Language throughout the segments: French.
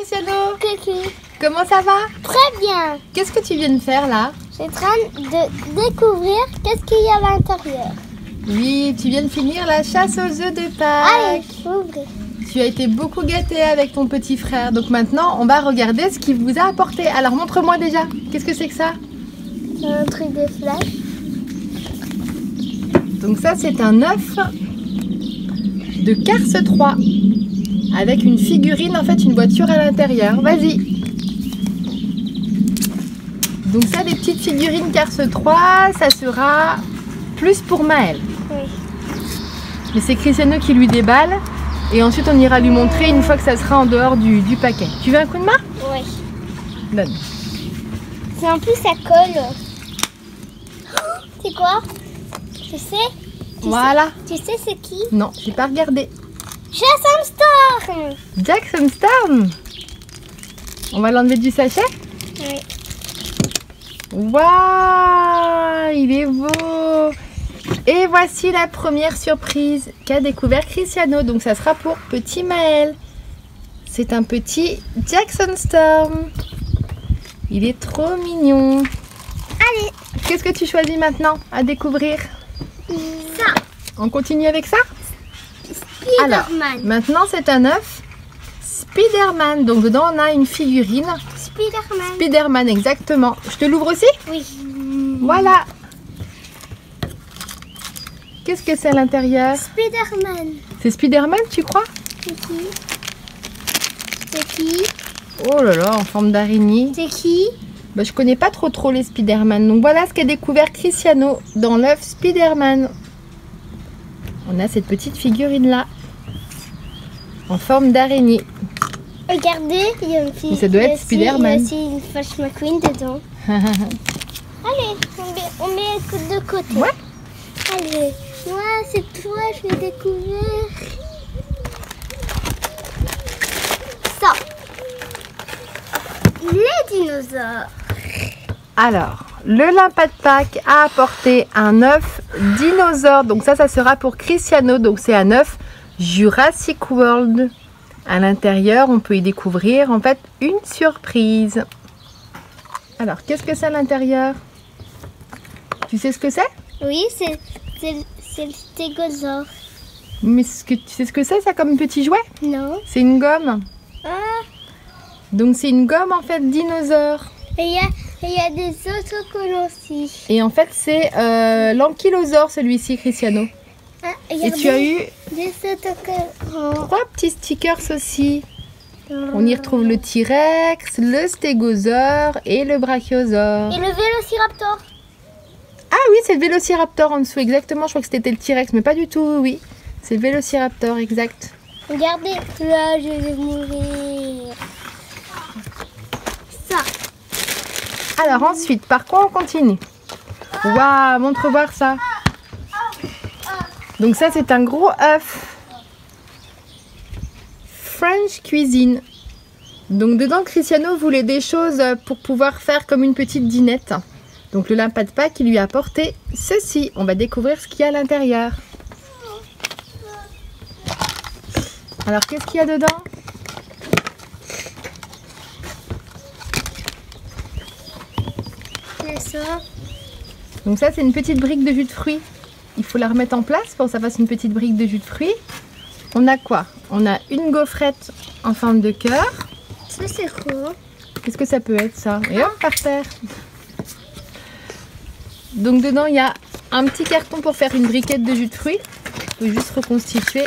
Cristiano. Coucou. Comment ça va? Très bien. Qu'est-ce que tu viens de faire là? Je suis en train de découvrir qu'est-ce qu'il y a à l'intérieur. Oui, tu viens de finir la chasse aux œufs de Pâques. Allez, je vais ouvrir. Tu as été beaucoup gâté avec ton petit frère. Donc maintenant, on va regarder ce qu'il vous a apporté. Alors montre-moi déjà. Qu'est-ce que c'est que ça? C'est un truc de flash. Donc ça, c'est un œuf de Cars 3 avec une figurine, en fait, une voiture à l'intérieur. Vas-y. Donc ça, les petites figurines Cars 3, ça sera plus pour Maël. Oui. Mais c'est Cristiano qui lui déballe. Et ensuite, on ira lui montrer une fois que ça sera en dehors du paquet. Tu veux un coup de main? Oui. Donne. C'est en plus ça colle. C'est quoi? Tu sais? Voilà. Tu sais c'est qui? Non, j'ai pas regardé. Jason Storm. Jackson Storm. On va l'enlever du sachet. Oui. Waouh, il est beau. Et voici la première surprise qu'a découvert Cristiano. Donc ça sera pour petit Maël. C'est un petit Jackson Storm. Il est trop mignon. Allez. Qu'est-ce que tu choisis maintenant à découvrir? Ça. On continue avec ça? Alors, Spider-Man. maintenant c'est un œuf Spider-Man. Donc dedans on a une figurine. Spider-Man. Spider-Man, exactement. Je te l'ouvre aussi? Oui. Voilà. Qu'est-ce que c'est à l'intérieur? Spider-Man. C'est Spider-Man, tu crois? C'est qui? C'est qui? Oh là là, en forme d'araignée. C'est qui? Bah, je connais pas trop les Spider-Man. Donc voilà ce qu'a découvert Cristiano dans l'œuf Spider-Man. On a cette petite figurine là, en forme d'araignée. Regardez, il y a une fille. Mais ça doit être Spider-Man. Il y a aussi une Flash McQueen dedans. Allez, on met de côté. Ouais. Allez, moi c'est toi, je vais découvrir ça. Les dinosaures. Alors, le Limpa de Pâques a apporté un œuf dinosaure. Donc ça sera pour Cristiano. Donc c'est un œuf Jurassic World. À l'intérieur, on peut y découvrir en fait une surprise. Alors, qu'est-ce que c'est à l'intérieur? Tu sais ce que c'est? Oui, c'est le stégosaure. Mais tu sais ce que c'est ça comme petit jouet? Non. C'est une gomme. Ah, Donc c'est une gomme en fait dinosaure. et il y a des autocollants aussi. Et en fait c'est l'ankylosaure celui-ci, Cristiano. Ah, Et tu as eu des autocollants. 3 petits stickers aussi. On y retrouve le T-Rex, le stégosaure et le brachiosaure. Et le vélociraptor. Ah oui, c'est le vélociraptor en dessous, exactement. Je crois que c'était le T-Rex, mais pas du tout, oui. C'est le vélociraptor, exact. Regardez, là je vais mourir. Ça. Alors ensuite, par quoi on continue? Waouh, montre voir ça. Donc ça, c'est un gros œuf. French cuisine. Donc dedans, Cristiano voulait des choses pour pouvoir faire comme une petite dînette. Donc le Limpa de Pâques, il lui a apporté ceci. On va découvrir ce qu'il y a à l'intérieur. Alors, qu'est-ce qu'il y a dedans? C'est ça. Donc ça, c'est une petite brique de jus de fruits. Il faut la remettre en place pour que ça fasse une petite brique de jus de fruits. On a quoi? On a une gaufrette en forme de cœur. Ça c'est quoi? Qu'est-ce que ça peut être ça? Et hop, par terre. Donc dedans, il y a un petit carton pour faire une briquette de jus de fruits. Il faut juste reconstituer.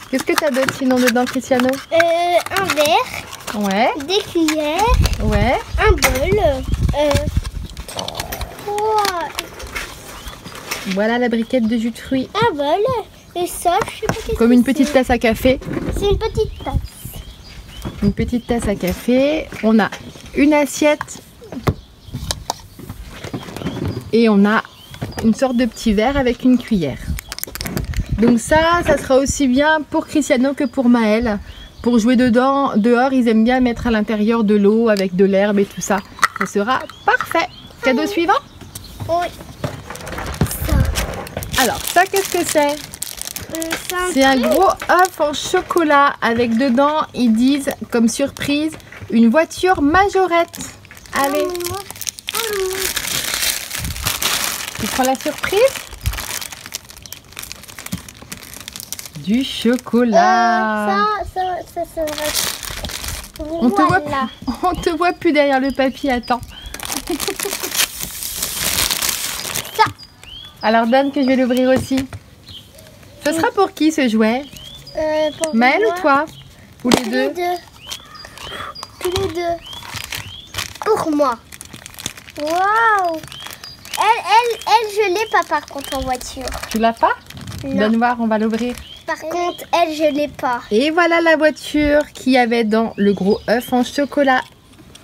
Qu'est-ce que tu as d'autre sinon dedans, Cristiano? Un verre, Ouais, des cuillères, ouais. un bol, 3, Voilà la briquette de jus de fruits. un bol, et ça, je sais pas qu'est-ce Comme que une petite tasse à café. C'est une petite tasse. Une petite tasse à café. On a une assiette. Et on a une sorte de petit verre avec une cuillère. Donc ça sera aussi bien pour Cristiano que pour Maël. Pour jouer dedans, dehors, ils aiment bien mettre à l'intérieur de l'eau avec de l'herbe et tout ça. Ça sera parfait. Cadeau suivant? Oui. Ça. Alors ça, qu'est-ce que c'est? C'est un gros œuf en chocolat avec dedans, ils disent comme surprise, une voiture majorette. Allez, tu prends la surprise? Du chocolat. Ça va. On te voit plus derrière le papier, attends. Ça. Alors donne que je vais l'ouvrir aussi. Ce sera pour qui ce jouet? Pour Maëlle moi. ou toi? Ou les deux? Tous les deux. Pour moi. Waouh. Elle, je l'ai pas par contre en voiture. Tu l'as pas? Non. Donne voir, on va l'ouvrir. Par contre, elle, je l'ai pas. Et voilà la voiture qu'il y avait dans le gros œuf en chocolat.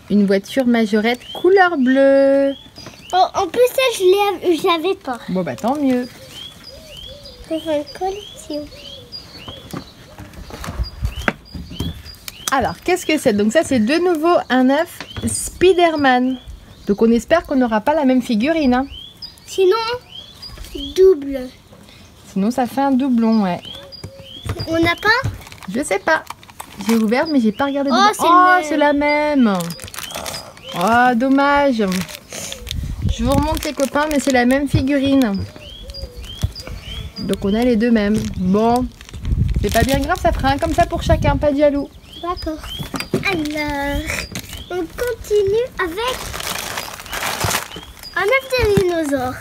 Une voiture majorette couleur bleue. Oh, en plus, elle, je l'avais pas. Bon bah tant mieux. Pour une collection. Alors, qu'est-ce que c'est? Donc ça, c'est de nouveau un œuf Spider-Man. Donc on espère qu'on n'aura pas la même figurine. Hein. Sinon, double. Sinon, ça fait un doublon, ouais. On n'a pas? Je sais pas. J'ai ouvert, mais j'ai pas regardé. Oh, dedans. c'est C'est la même. Oh, dommage. Je vous remonte les copains, mais c'est la même figurine. Donc on a les deux mêmes. Bon, c'est pas bien grave, ça fera un comme ça pour chacun, pas de jaloux. D'accord. Alors, on continue avec un œuf de dinosaure.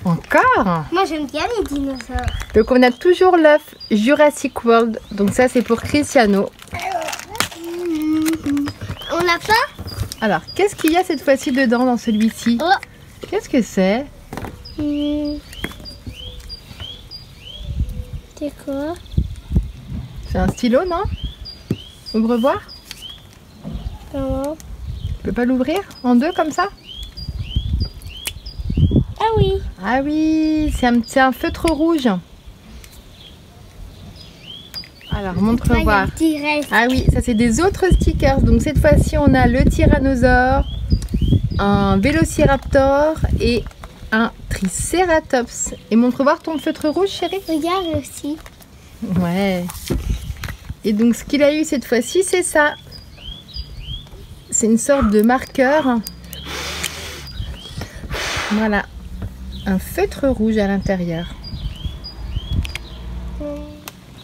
Encore? Moi, j'aime bien les dinosaures. Donc on a toujours l'œuf Jurassic World. Donc ça c'est pour Cristiano. On l'a pas? Alors qu'est-ce qu'il y a cette fois-ci dedans dans celui-ci? Oh. Qu'est-ce que c'est? C'est quoi? C'est un stylo, non? Ouvre voir. Comment? Tu peux pas l'ouvrir en deux comme ça? Ah oui. Ah oui, c'est un feutre rouge. Alors montre Là, il y a voir. un petit reste. Ah oui, ça c'est des autres stickers. Donc cette fois-ci on a le tyrannosaure, un vélociraptor et un tricératops. Et montre voir ton feutre rouge chérie. Regarde aussi. Ouais. Et donc ce qu'il a eu cette fois-ci c'est ça. C'est une sorte de marqueur. Voilà. Un feutre rouge à l'intérieur.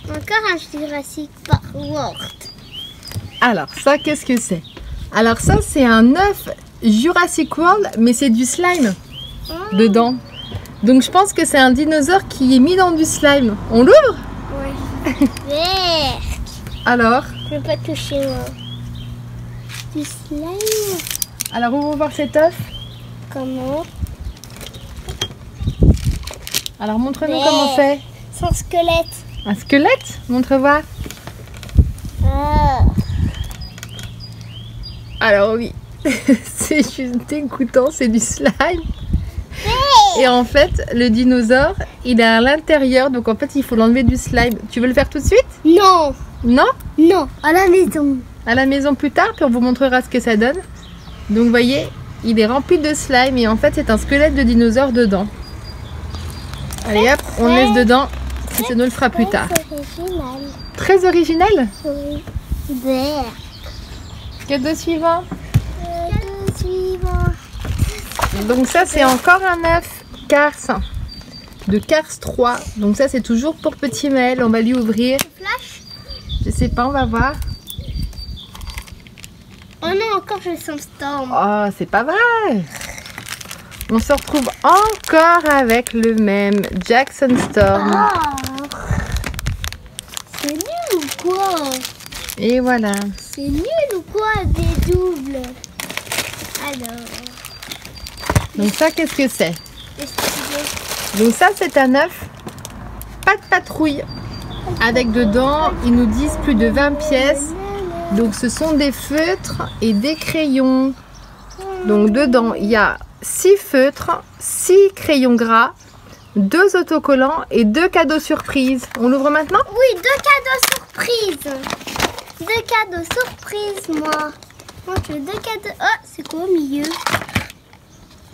Encore un Jurassic World. Alors ça qu'est-ce que c'est? Alors ça c'est un œuf Jurassic World mais c'est du slime dedans. Donc je pense que c'est un dinosaure qui est mis dans du slime. On l'ouvre? Oui. Vert. Alors? Je peux pas toucher moi. Du slime. Alors ouvre voir cet œuf. Comment? Alors montre-nous Ouais. comment c'est. Son squelette. Un squelette? Montre voir. Ah. Alors oui, c'est juste dégoûtant, c'est du slime. Et en fait, le dinosaure, il est à l'intérieur, donc en fait, il faut l'enlever du slime. Tu veux le faire tout de suite? Non. Non? Non. À la maison. À la maison plus tard, puis on vous montrera ce que ça donne. Donc vous voyez, il est rempli de slime et en fait, c'est un squelette de dinosaure dedans. Allez hop, on laisse dedans. Cristiano le fera plus tard. C'est original. Très original. Oui. Vert. Cadeau suivant. Le suivant. Donc ça c'est encore un œuf Cars de Cars 3. Donc ça c'est toujours pour petit Maël. On va lui ouvrir. Flash. Je sais pas, on va voir. Oh non, encore je sens Storm. Oh, c'est pas vrai. On se retrouve encore avec le même Jackson Storm. Oh. C'est nul ou quoi? Et voilà. C'est nul ou quoi des doubles? Alors, Donc ça qu'est-ce que c'est? qu'est-ce que Donc ça c'est un œuf pas de patrouille. Avec dedans, ils nous disent plus de 20 pièces. Donc ce sont des feutres et des crayons. Donc dedans, il y a 6 feutres, 6 crayons gras, 2 autocollants et 2 cadeaux surprises. On l'ouvre maintenant? Oui, 2 cadeaux surprises. 2 cadeaux surprises, moi. Moi, je veux 2 cadeaux. Oh, c'est quoi au milieu?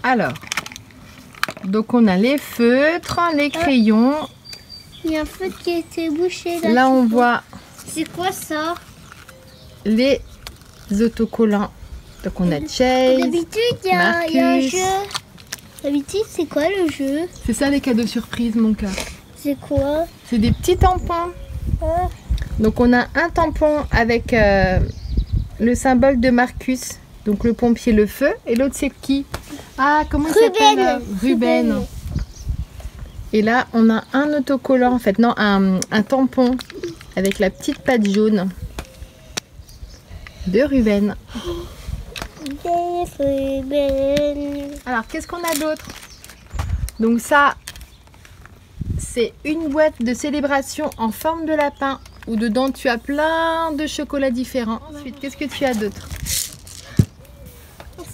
Alors, donc on a les feutres, les crayons Il y a un feu qui a été bouché là. Là, on voit C'est quoi ça? les autocollants. Donc, on a Chase. D'habitude, il y a un Marcus. jeu. D'habitude, c'est quoi le jeu? C'est ça les cadeaux surprises, mon cœur. C'est quoi? C'est des petits tampons. Ah, Donc, on a un tampon avec le symbole de Marcus. Donc, le pompier, le feu. Et l'autre, c'est qui? Ah, comment il s'appelle? Ruben. Et là, on a un autocollant, en fait. Non, un tampon avec la petite patte jaune de Ruben. Ruben. Alors, qu'est-ce qu'on a d'autre? Donc ça, c'est une boîte de célébration en forme de lapin où dedans tu as plein de chocolats différents. Ensuite, qu'est-ce que tu as d'autre?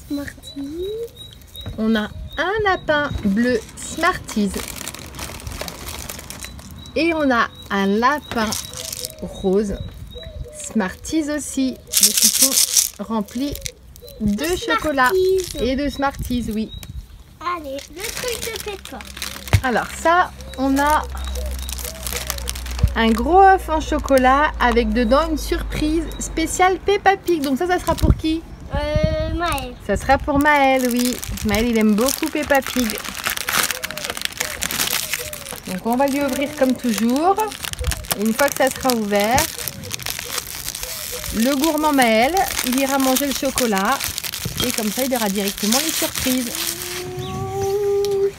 Smarties. On a un lapin bleu Smarties. Et on a un lapin rose Smarties aussi. Donc ils sont remplis de chocolat et de Smarties, oui. Allez, le truc de Peppa. Alors ça, on a un gros œuf en chocolat avec dedans une surprise spéciale Peppa Pig. Donc ça sera pour qui? Maël. Ça sera pour Maël, oui. Maël, il aime beaucoup Peppa Pig. Donc on va lui ouvrir comme toujours. Une fois que ça sera ouvert, le gourmand Maël, il ira manger le chocolat. Et comme ça, il aura directement les surprises.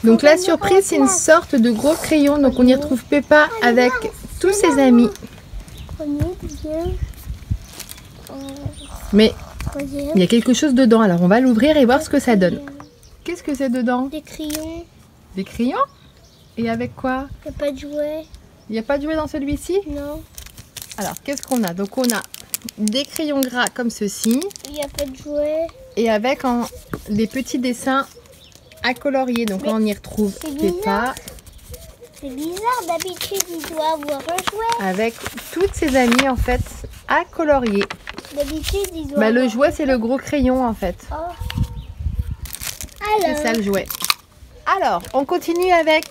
Donc la surprise, c'est une sorte de gros crayon. Donc on y retrouve Peppa avec tous ses amis. Mais il y a quelque chose dedans. Alors on va l'ouvrir et voir ce que ça donne. Qu'est-ce que c'est dedans? Des crayons. Des crayons? Et avec quoi? Il n'y a pas de jouets. Il n'y a pas de jouet dans celui-ci? Non. Alors qu'est-ce qu'on a? Donc on a des crayons gras comme ceci. Il n'y a pas de jouets. Et avec des petits dessins à colorier. Donc là on y retrouve c'est Peppa C'est bizarre, d'habitude il doit avoir un jouet. avec toutes ses amies en fait à colorier. D'habitude il doit Bah, le avoir... jouet c'est le gros crayon en fait. Oh. C'est ça le jouet. Alors on continue avec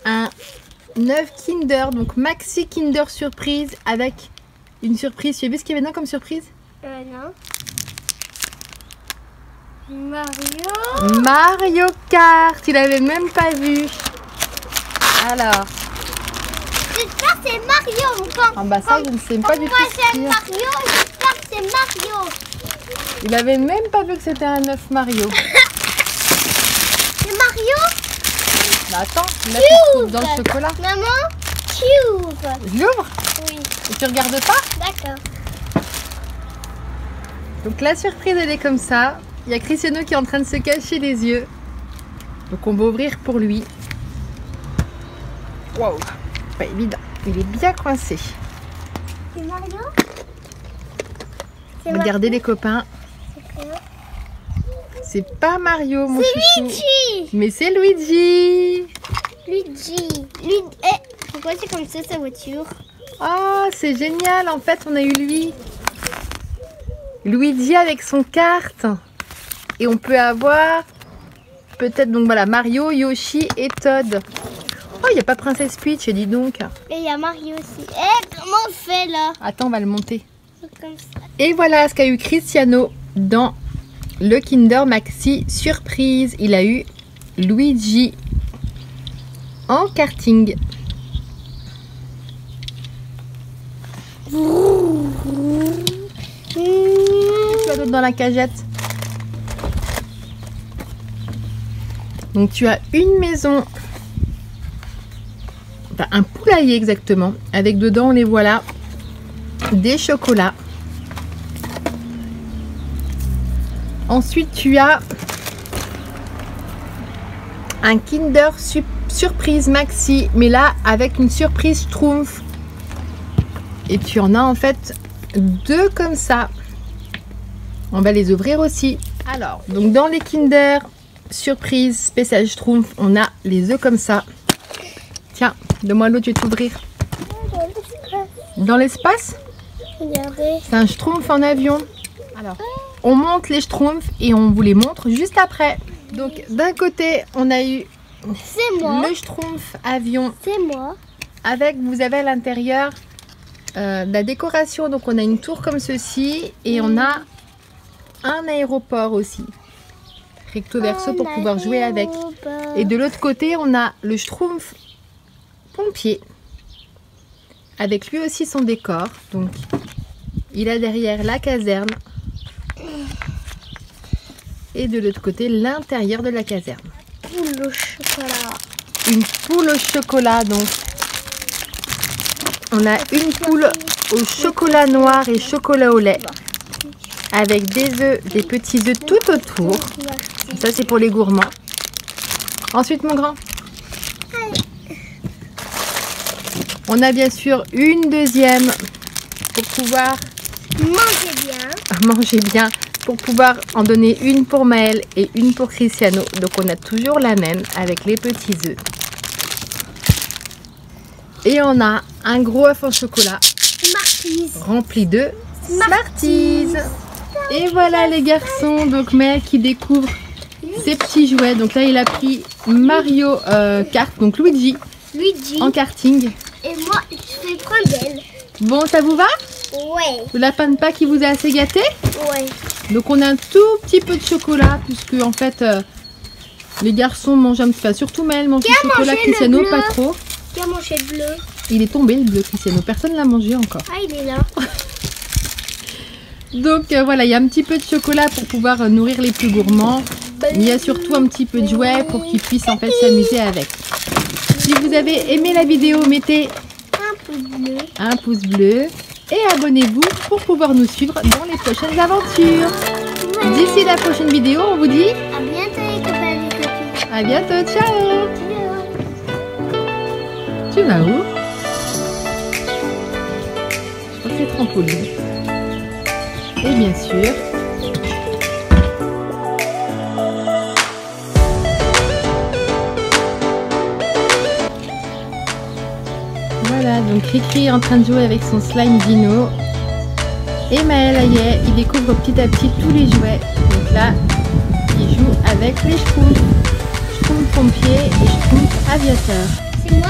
un œuf Kinder, donc Maxi Kinder Surprise avec une surprise. Tu as vu ce qu'il y avait dedans comme surprise? Non. Mario. Mario Kart, il avait même pas vu. Alors, J'espère que c'est Mario. ah bah ça je ne sais pas du Moi tout ce j'aime qu'il y a. Mario, j'espère que c'est Mario. Il avait même pas vu que c'était un œuf Mario. C'est Mario. Bah attends, là tu le trouves dans le chocolat. Maman, tu ouvres. Je l'ouvre Oui, et tu regardes pas. d'accord. Donc la surprise elle est comme ça. Il y a Cristiano qui est en train de se cacher les yeux. Donc on va ouvrir pour lui. Waouh, pas évident. Il est bien coincé. C'est Mario. Regardez les copains. C'est pas Mario mon chouchou. Luigi. Mais c'est Luigi. Pourquoi c'est comme ça sa voiture? Oh, c'est génial. En fait, on a eu Luigi avec son kart. Et on peut avoir peut-être donc voilà Mario, Yoshi et Todd. Oh, il n'y a pas Princesse Peach, dis donc. Et il y a Mario aussi. Comment on fait là? Attends, on va le monter. Comme ça. Et voilà ce qu'a eu Cristiano dans le Kinder Maxi Surprise. Il a eu Luigi en karting. Qu'est-ce que tu as d'autre dans la cagette? Donc tu as une maison, enfin, un poulailler exactement, avec dedans, les voilà, des chocolats. Ensuite tu as un Kinder Surprise Maxi, mais là avec une surprise Schtroumpf. Et tu en as en fait deux comme ça. On va les ouvrir aussi. Alors, donc dans les Kinder Surprise spécial Schtroumpf, on a les œufs comme ça. Tiens, donne-moi l'autre, je vais t'ouvrir. Dans l'espace? Regardez. C'est un Schtroumpf en avion. Alors, on monte les Schtroumpfs et on vous les montre juste après. Donc, d'un côté, on a eu C'est moi. le Schtroumpf avion C'est moi. avec, vous avez à l'intérieur de la décoration. Donc on a une tour comme ceci et on a un aéroport aussi. Recto verso pour pouvoir jouer avec. Et de l'autre côté, on a le Schtroumpf pompier. Avec lui aussi son décor. Donc il a derrière la caserne. Et de l'autre côté, l'intérieur de la caserne. Poule au chocolat. Une poule au chocolat, donc. On a une poule au chocolat noir et chocolat au lait. Avec des œufs, des petits œufs tout autour. Ça, c'est pour les gourmands. Ensuite, mon grand. On a bien sûr une deuxième pour pouvoir manger bien. Pour pouvoir en donner une pour Maël et une pour Cristiano. Donc on a toujours la même avec les petits œufs. Et on a un gros œuf en chocolat rempli de Smarties. Et voilà les garçons, donc Maël qui découvre ses petits jouets. Donc là il a pris Mario Kart, donc Luigi en karting. Et moi je vais prendre elle. Bon, ça vous va? Ouais. Le lapin de Pâques qui vous a assez gâté? Ouais. Donc on a un tout petit peu de chocolat puisque en fait les garçons mangent un petit peu, surtout Maël mange du chocolat, Cristiano pas trop. Qui a mangé le bleu? Il est tombé le bleu Cristiano, personne ne l'a mangé encore. Ah il est là. Donc voilà, il y a un petit peu de chocolat pour pouvoir nourrir les plus gourmands. Il y a surtout un petit peu de jouets pour qu'ils puissent en fait s'amuser avec. Si vous avez aimé la vidéo, mettez un pouce bleu et abonnez-vous pour pouvoir nous suivre dans les prochaines aventures. D'ici la prochaine vidéo, on vous dit à bientôt les copains et les copines. à bientôt, ciao. Tu vas où? Je crois que c'est trampoline. Et bien sûr, voilà, donc Rikri est en train de jouer avec son slime dino. Et Maël, Aïe, il découvre petit à petit tous les jouets. Donc là, il joue avec les Schtroumpfs. Schtroumpf pompier et Schtroumpf aviateur. C'est moi,